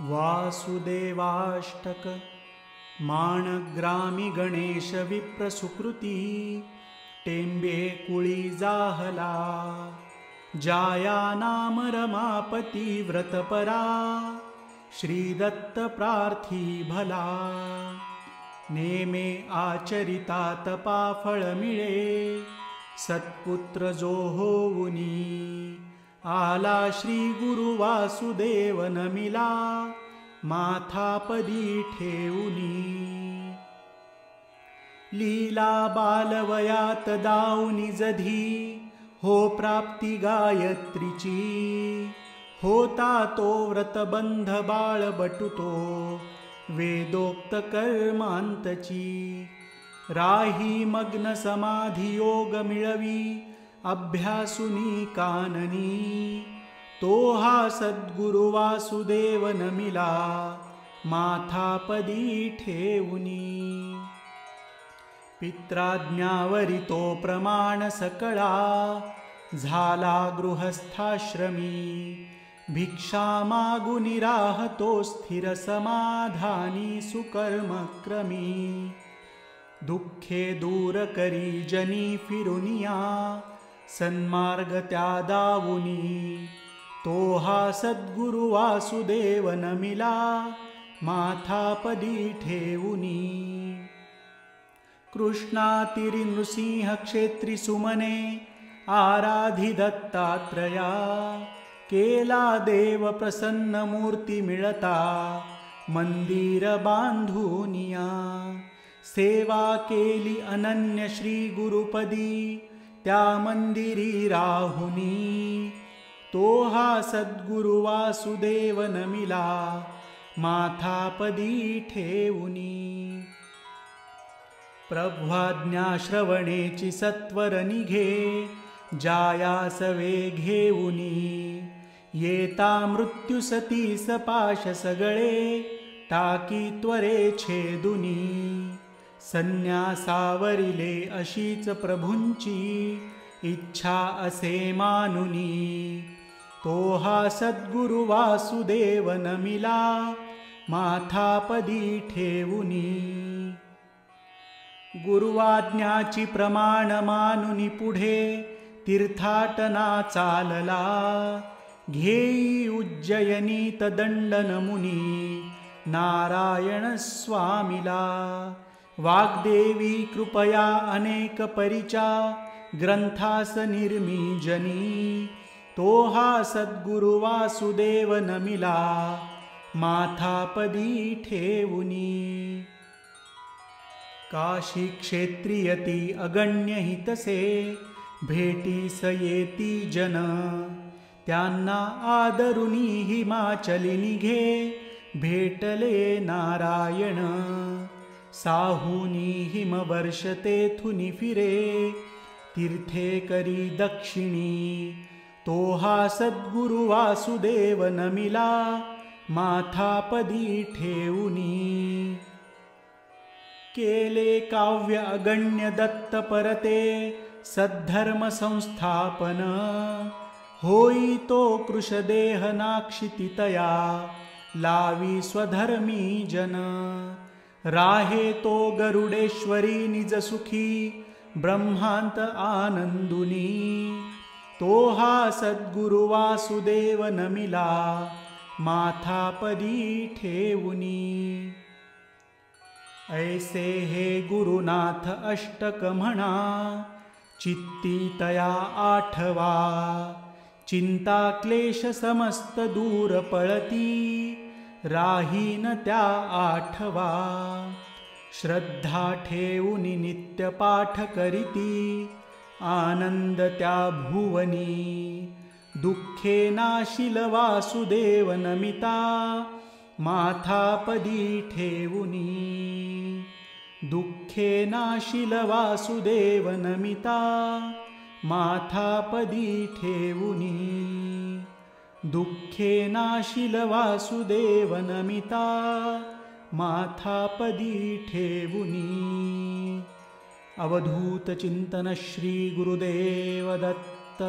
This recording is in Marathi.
वासुदेवाष्टक माणग्रामी गणेश विप्रसुकृती टेंबे कुळी जाहला जाया नाम रमापती व्रतपरा श्रीदत्त प्रार्थी भला नेमे आचरिता तपा फळ मिळे सत्पुत्र जो होऊनी आला श्री गुरु वासुदेव नमिला माथापदी ठेऊनी लीला बालवयात दाऊनी जधी हो प्राप्ती गायत्रीची होता तो व्रतबंध बाळ बटुतो वेदोक्त कर्मांतची राही मग्न समाधी योग मिळवी अभ्यासुनी काननी तो हा सद्गुरु वासुदेव नमिला माथापदी ठेऊनी पित्राज्ञावरी तो प्रमाण सकळा झाला गृहस्थाश्रमी भिक्षा मागुनी राहतो स्थिर समाधानी सुकर्मक्रमी दुःखे दूर करी जनी फिरुनिया सन्मार्ग त्या दावुनी तो हा सद्गुरु वासुदेव नमिला माथापदी ठेऊनी कृष्णातिरी नृसिंह क्षेत्री सुमने आराधी दत्तात्रया केला देव प्रसन्न मूर्ती मिळता मंदिर बांधुनिया सेवा केली अनन्य श्री गुरुपदी त्या मंदिरी राहुनी तो हा सद्गुरु वासुदेव नमिला माथापदी ठेऊनी प्रभ्वाज्ञा श्रवणेची सत्वर निघे जायास वे घेऊनी येता मृत्यू सती सपाश सगळे टाकी त्वरे छेदुनी संन्यासावरिले अशीच प्रभूंची इच्छा असे मानुनी तो हा सद्गुरु वासुदेव नमिला माथापदी ठेऊनी गुरुवाज्ञाची प्रमाण मानुनी पुढे तीर्थाटना चालला घेई उज्जयनीत दंडन मुनी नारायण स्वामीला वाग्देवी कृपया अनेक परिचा ग्रंथास निर्मीजनी तो हा सद्गुरु वासुदेव नमिला माथापदी ठेऊनी काशी क्षेत्रियती अगण्य हितसे भेटीस येती जन त्यांना आदरुनी हिमाचली निघे भेटले नारायण साहुनी हिमवर्ष तेथुनी फिरे तीर्थे करी दक्षिणी तो हा सद्गुरु वासुदेव नमिला माथापदी ठेऊनी केले काव्य अगण्य दत्त परते सद्धर्म संस्थापन होई तो कृशदेह नाक्षितितया लावी स्वधर्मी जन राहे तो गरुडेश्वरी निज सुखी ब्रह्मांत आनंदुनी तो हा सद्गुरु वासुदेव नमिला माथापदी ठेऊनी ऐसे हे गुरुनाथ अष्टक म्हणा चित्ती तया आठवा चिंता क्लेश समस्त दूर पळती राहीन त्या आठवा श्रद्धा ठेऊनी नित्य पाठ करीती आनंद त्या भुवनी दुःखे नाशिल वासुदेव नमिता माथापदी ठेऊनी दुःखे नाशिल वासुदेव नमिता माथापदी ठेऊनी दुःखे नाशिल वासुदेव नमिता माथापदी ठेऊनी अवधूत चिंतन श्री गुरुदेव दत्त